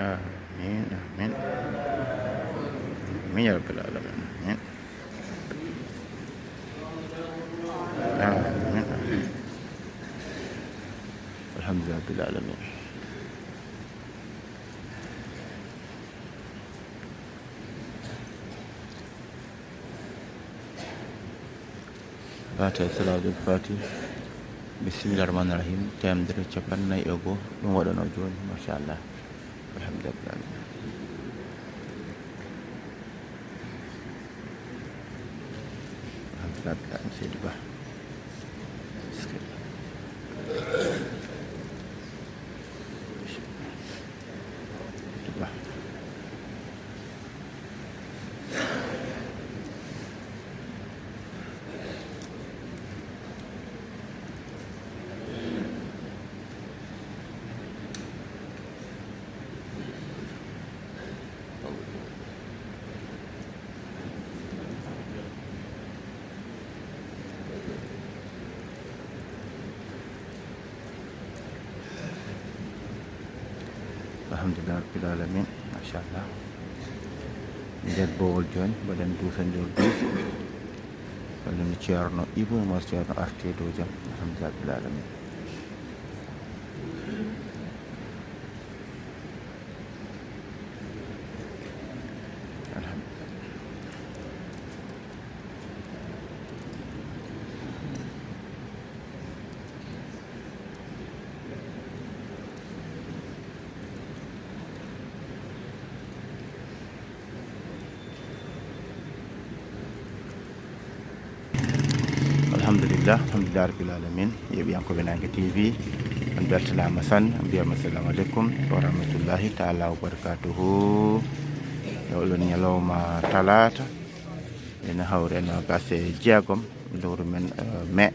Amin, amin. Amin ya rabbal alamin. Amin. Amin, amin. Alhamdulillah rabbil alamin. Fatiha salatul Fatih. Bismillahirrahmanirrahim. Jam dari ucapan naik ogo nunggu dan ojol, masyaallah. Alhamdulillah. Alhamdulillah sedih. Alhamdulillah rabbil alamin. Masyaallah. Njat bowol joni mbaɗen duusandol duus wallani ceerno Ibu Umar ceerno arte dow jam. Alhamdulillah rabbil alamin. Alhamdulillah, alhamdulillah rabbil alamin. Yeɓiyankoɓe Nange TV, on beltanama san, on mbiyama assalamu aleykum wa rahmatullahi taala wa barakatuhu. E oɗon ñalawma talata ene hawre nogas e jeegom lewru men mai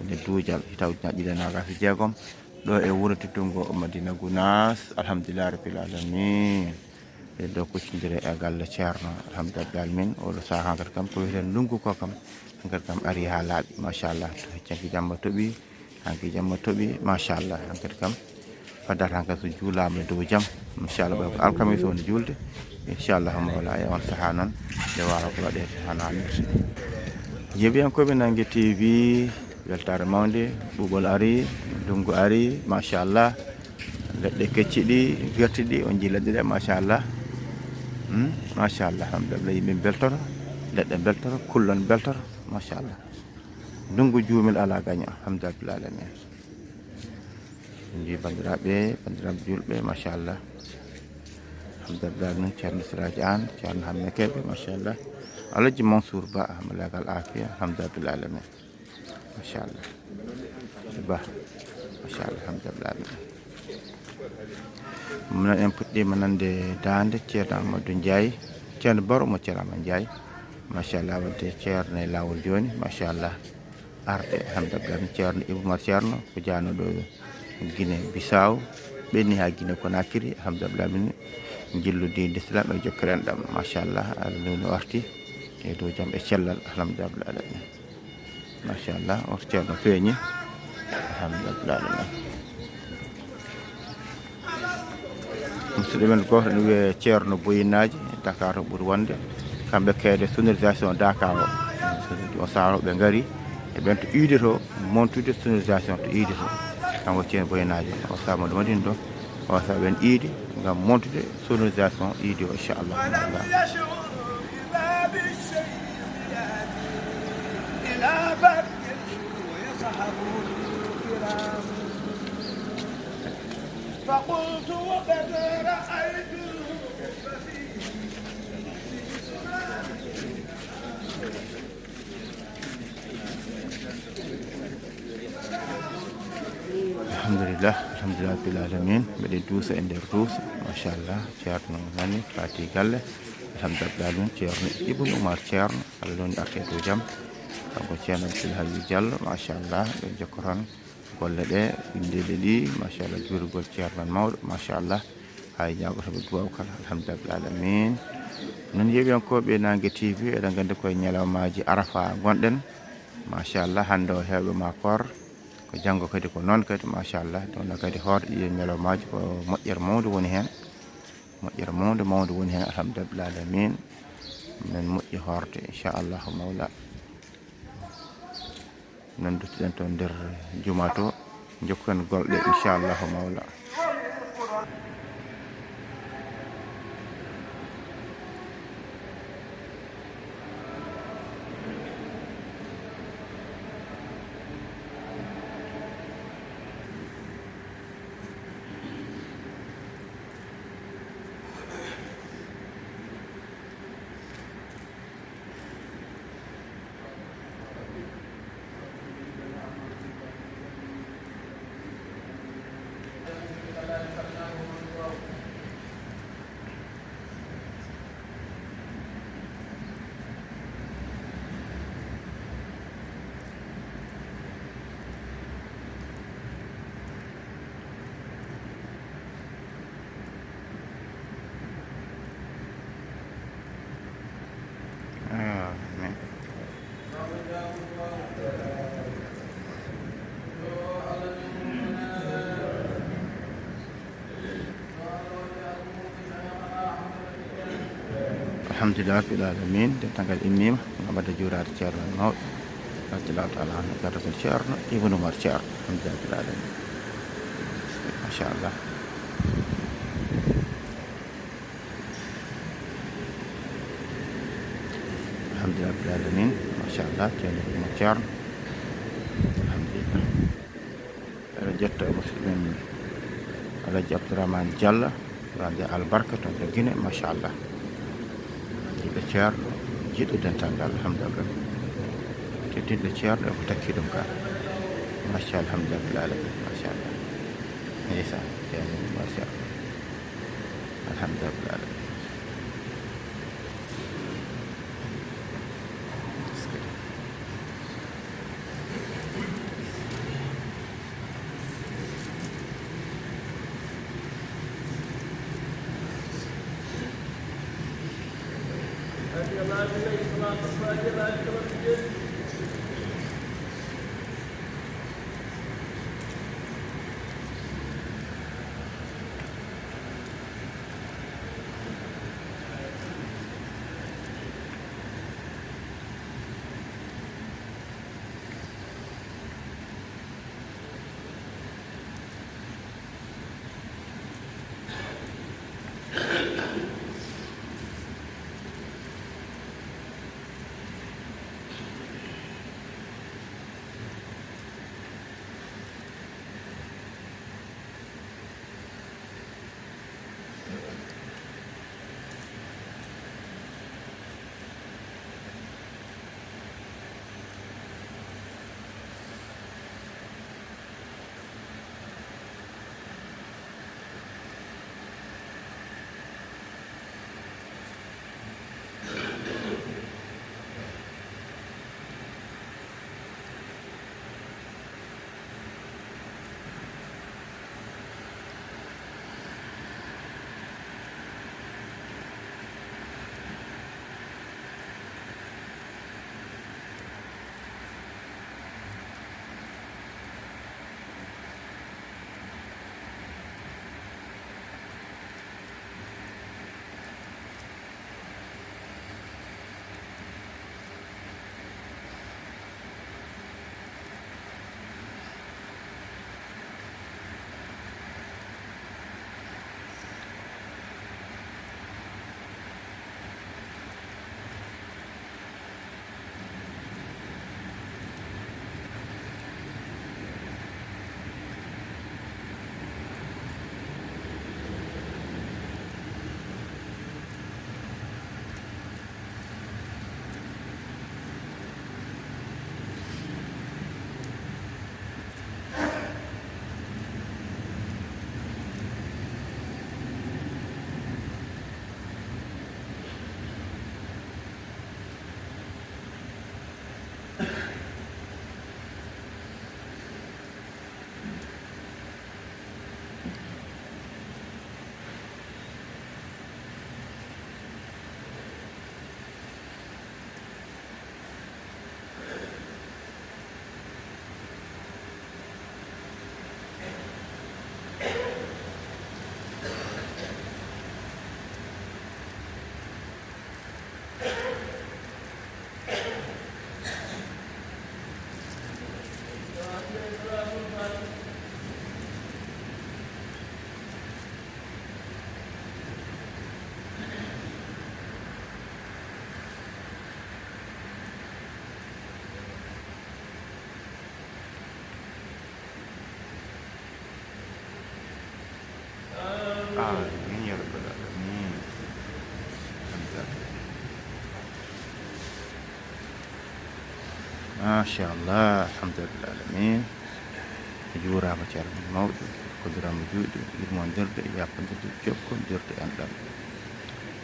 nde duujal hitaw ujunnaje ɗiɗi e nogas e jeegom ɗo e wuuro Teddungo Madina Gounass. Alhamdulillah rabbil alamin. e dow kuccodire e galle ceerno. Alhamdulillah rabbil alamin. oɗo saaha hankadi kam ko wiyeten ndungu ko kam hankadi kam ari ha laaɓi machallah. to heccanki jamma tooɓi hanki jamma tooɓi machallah. hankadi kam faddata hankadi so juulama e dow jaam inchallah ɓay ko alkamisa woni julde inchallahu mawla e on saaha noon nde wawa ko waɗede hano hannirta. Yeɓiyankoɓe Nange TV, weltare mawde, ɓuuɓol ari, ndungu ari machallah. leɗɗe kecciɗi vertiɗi on jii leɗɗe ɗe machallah. machallah alhamdulillah. yimɓe beltoto, leɗɗe beltoto, kullon beltoto machallah. ndungu juumel ala gaña. Alhamdulillah rabbil alamin. ji bandiraɓe julɓe machallah. Alhamdulillah noon ceerno Siraji An, ceerno Hamme Keɓe machallah. Alhaji Mansour Ba malagal afiya alhamdulillah alamin machallah ba machallah alhamdulillah alamin mona en puɗɗima nande dande ceerno Amadou Ndiaye ceerno Baro mo ceerno Amadou Ndiaye machallah wadde ceerno e lawol joni machallah arde alhamdulillah ceerno Ibou Ceerno ko janoɗo Guinée Bissau ɓenni ha Guinée Conakry alhamdulillah min jilludi l'islam e jokkere enɗam machallah Allah no arti e dow jaam e cellal alhamdulillah alamin machallah o ceerno feeñi alhamdulillah alamin musidɗo men goto ne wiye ceerno Boyinaji Dakar to ɓuuri wonde kamɓe keede sonorisation Dakar o saaroɓe ngari e ɓen to Idy to montude sonorisation to Idy to kanko ceerno Boyinaji o saama ɗo waɗino ɗo o saa ɓen Idy ngam montude sonorisation Idy o inchallah فقلت وقد رأيت alhamdulillah rabbil alamin mbeɗe duusa e nder duusa machallah ceerno nani fati galle alhamdulillah alamin ceerno Ibnu Oumar ceerno Allah loni arte dow jaam kanko ceerno Abdoulhaji Diallo machallah ɓe jokkoton golle ɗe indeɗe ɗi machallah juurigol ceerno mawɗo machallah hay ñagotoɓe duwaw kala alhamdulillah alamin non yeeɓiyankoɓe Nangue TV eɗen gandi koye ñalawmaji arafa gonɗen machallah hande o hewɓe makor ko janggo kadi ko noon kadi machallah ɗon kadi hoorde ɗiɗo ñalawmaji ko moƴƴere mawde woni hen moƴƴere mawde woni hen alhamdulillah alamin min moƴƴi hoorde inchallahu mawla non duttiɗen to nder juma to jokkuken golɗe inchallahu mawla alhamdulillah rabbil alamin dental immima ngabada juurade ceerno mawɗo radiyallahu taala anhu gato ko ceerno Ibnu Oumar ceerno alhamdulillah rabbil alamin machallah alhamdulillah rabbil alamin machallah ceerno Ibnu Oumar ceerno alhamdulillah eɗen jetta musidɓe men Alhaji Abdourahmane Diallo rande albarka toon to Guinée machallah jiɗɗo ceerno jiɗɗo dental ngal alhamdulillah teddinɗo ceerno e ko takki ɗum ka machallah alhamdulillah rabbil alamin machallah ndeysan ceerno machallah alhamdulillah rabbil alamin machallah, alhamdulillah alamin. Juurama ceerno men mawɗo koddirama juuɗe yurmodirde yakkodirde jokkodirde enɗam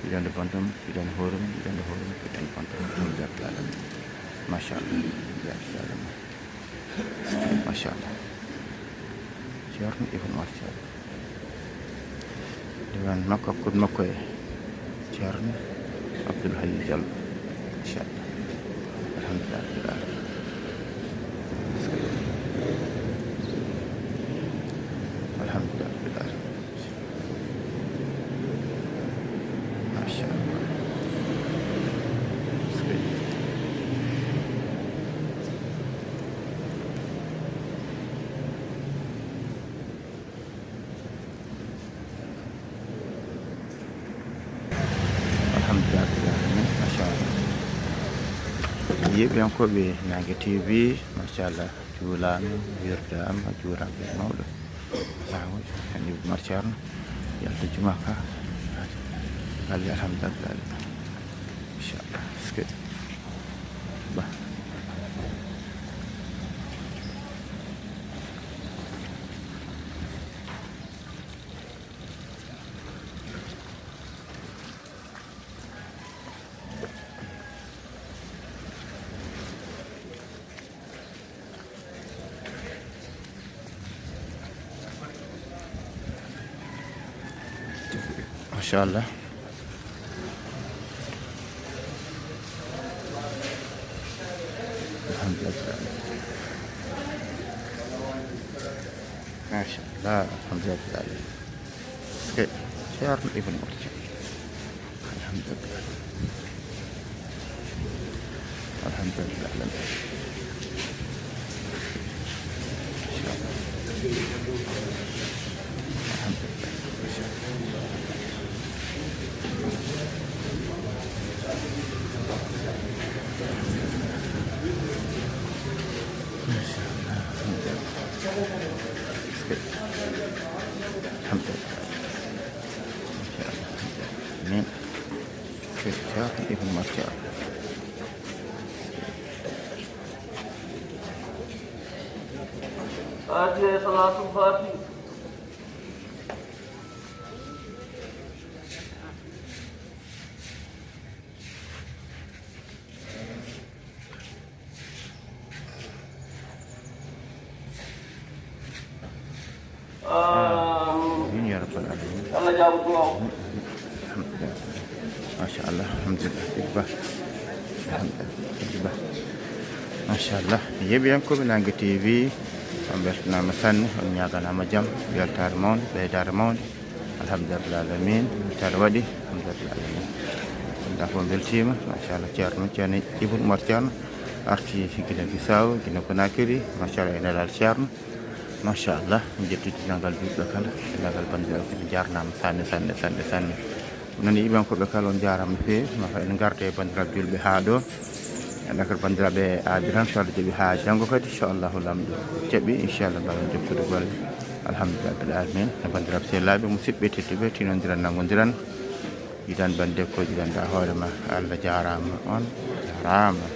yiɗande bontam yiɗande hoore mum yiɗande hoore mum yiɗande bontam alhamdulillah alamin machallah jarama machallah ceerno Ibn Omar Ceerno diwan makko hakkude makko e ceerno Abdoul Hayy Diallo inchallah alhamdulillah rabbil alamin. Alhamdulillah rabbil alamin. Masyaallah. Alhamdulillah rabbil alamin. Masyaallah. Yeɓɓiyankoɓe Nangue TV machallah juulama wirdama juuraɓe mawɗo lawol hen Ibn Omar Ceerno yalta juma ka alli alhamdulillah inchallah ske ba machallah alhamdulillah machallah alhamdulillah ske ceerno Ibn Omar Ceerno alhamdulillah alhamdulillah Amin. Ceerno Ibn Omar Ceerno Fatiha salatul Fatih. amin ya rabbal alamin. Allah jawab doa. Alhamdulillah. Masyaallah, alhamdulillah. Alhamdulillah. Masyaallah. Yeɓɓiyankoɓe Nangue TV on beltanama sanne on ñaganama jaam weltare mawde ɓeydare mawde alhamdulillah alamin weltare waɗi alhamdulillah alamin gonɗa fof beltima machallah ceerno men ceerno Ibn Omar Ceerno arti guila Bissau guila Conakry machallah e nelal ceerno machallah mi ƴetti dinnagal julɓe kala dinnagal bandiraɓe kadi jarnama sanne sanne sanne sanne nani yiɓankoɓe kala on jarama no fewi maka en garta e bandiraɓe julɓe ha ɗo en kadi bandiraɓe aadi tan so Allah jaaɓi ha janggo kadi inchallahu lamɗo jaɓi inchallah mbawen jokkude golle alhamdulillah rabbil alamin e bandiraɓe sehlaɓe musidɓe tedduɓe tinodiran nangodiran yiɗan bande ko jiɗanda hoorema Allah jarama on jarama